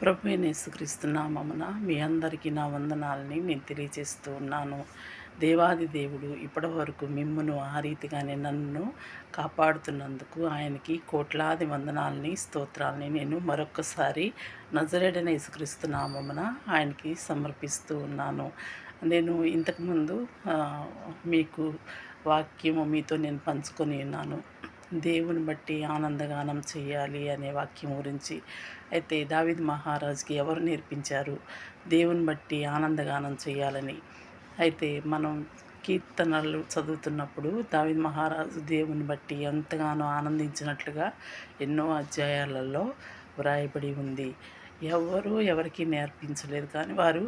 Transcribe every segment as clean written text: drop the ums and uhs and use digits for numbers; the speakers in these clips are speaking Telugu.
ప్రభువైన యేసుక్రీస్తు నామమున మీ అందరికీ నా వందనాలని నేను తెలియజేస్తూ ఉన్నాను. దేవాది దేవుడు ఇప్పటివరకు మిమ్మును ఆ రీతిగానే నన్ను కాపాడుతున్నందుకు ఆయనకి కోట్లాది వందనాలని స్తోత్రాలని నేను మరొక్కసారి నజరేయుడైన యేసుక్రీస్తు నామమున ఆయనకి సమర్పిస్తూ ఉన్నాను. నేను ఇంతకుముందు మీకు వాక్యము మీతో నేను పంచుకొని ఉన్నాను. దేవుని బట్టి ఆనందగానం చేయాలి అనే వాక్యం గురించి. అయితే దావీదు మహారాజుకి ఎవరు నేర్పించారు దేవుని బట్టి ఆనందగానం చేయాలని? అయితే మనం కీర్తనలు చదువుతున్నప్పుడు దావీదు మహారాజు దేవుని బట్టి ఎంతగానో ఆనందించినట్లుగా ఎన్నో అధ్యాయాలలో వ్రాయబడి ఉంది. ఎవరికి నేర్పించలేదు, కానీ వారు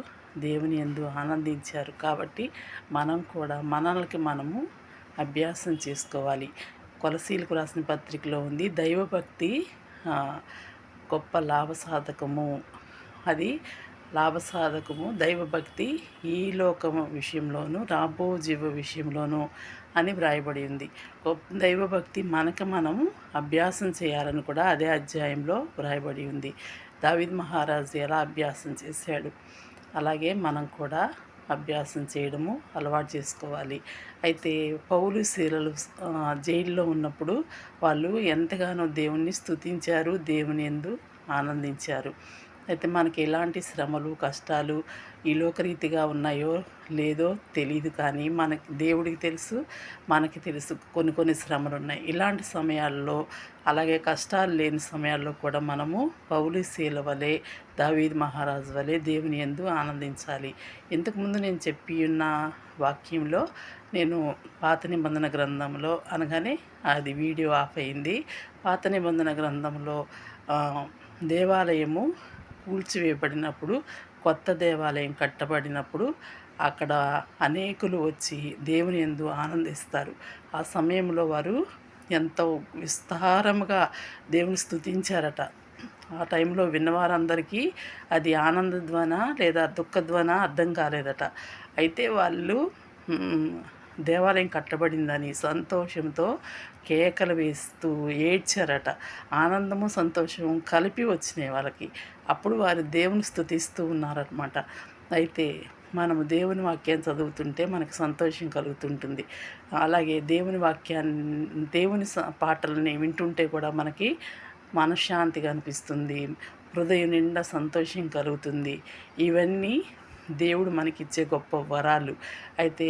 దేవుని యందు ఆనందించారు. కాబట్టి మనం కూడా మనల్ని మనము అభ్యాసం చేసుకోవాలి. కొలసీలకు రాసిన పత్రికలో ఉంది, దైవభక్తి గొప్ప లాభసాధకము. అది లాభసాధకము దైవభక్తి ఈ లోకము విషయంలోనూ రాబో జీవ విషయంలోనూ అని వ్రాయబడి ఉంది. దైవభక్తి మనము అభ్యాసం చేయాలని కూడా అదే అధ్యాయంలో వ్రాయబడి ఉంది. దావీదు మహారాజు ఎలా అభ్యాసం చేశాడు, అలాగే మనం కూడా అభ్యాసం చేయడము అలవాటు చేసుకోవాలి. అయితే పౌలు శీలలు జైల్లో ఉన్నప్పుడు వాళ్ళు ఎంతగానో దేవుణ్ణి స్తుతించారు, దేవుని యందు ఆనందించారు. అయితే మనకి ఎలాంటి శ్రమలు కష్టాలు ఈ లోకరీతిగా ఉన్నాయో లేదో తెలియదు, కానీ మనకి దేవుడికి తెలుసు, మనకి తెలుసు కొన్ని శ్రమలు ఉన్నాయి. ఇలాంటి సమయాల్లో, అలాగే కష్టాలు లేని సమయాల్లో కూడా మనము పౌలు శీల వలె దావీదు మహారాజు వలె దేవుని యందు ఆనందించాలి. ఇంతకుముందు నేను చెప్పి ఉన్న వాక్యంలో నేను పాత నిబంధన గ్రంథంలో అనగానే అది వీడియో ఆఫ్ అయింది. పాత నిబంధన గ్రంథంలో దేవాలయము కూల్చివేయబడినప్పుడు, కొత్త దేవాలయం కట్టబడినప్పుడు అక్కడ అనేకులు వచ్చి దేవుని యందు ఆనందిస్తారు. ఆ సమయంలో వారు ఎంతో విస్తారముగా దేవుని స్తుతించారట. ఆ టైంలో విన్నవారందరికీ అది ఆనందధ్వన లేదా దుఃఖధ్వన అర్థం కాలేదట. అయితే వాళ్ళు దేవాలయం కట్టబడిందని సంతోషంతో కేకలు వేస్తూ ఏడ్చారట. ఆనందము సంతోషము కలిపి వచ్చినాయి వాళ్ళకి. అప్పుడు వారు దేవుని స్తుతిస్తూ ఉన్నారనమాట. అయితే మనము దేవుని వాక్యాన్ని చదువుతుంటే మనకు సంతోషం కలుగుతుంటుంది. అలాగే దేవుని పాటలని వింటుంటే కూడా మనకి మనశ్శాంతిగా అనిపిస్తుంది, హృదయం నిండా సంతోషం కలుగుతుంది. ఇవన్నీ దేవుడు మనకిచ్చే గొప్ప వరాలు. అయితే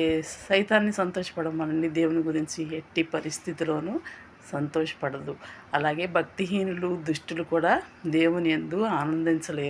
సైతాన్ని సంతోషపడమని దేవుని గురించి ఎట్టి పరిస్థితిలోనూ సంతోషపడదు. అలాగే భక్తిహీనులు దుష్టులు కూడా దేవుని యందు ఆనందించలేరు.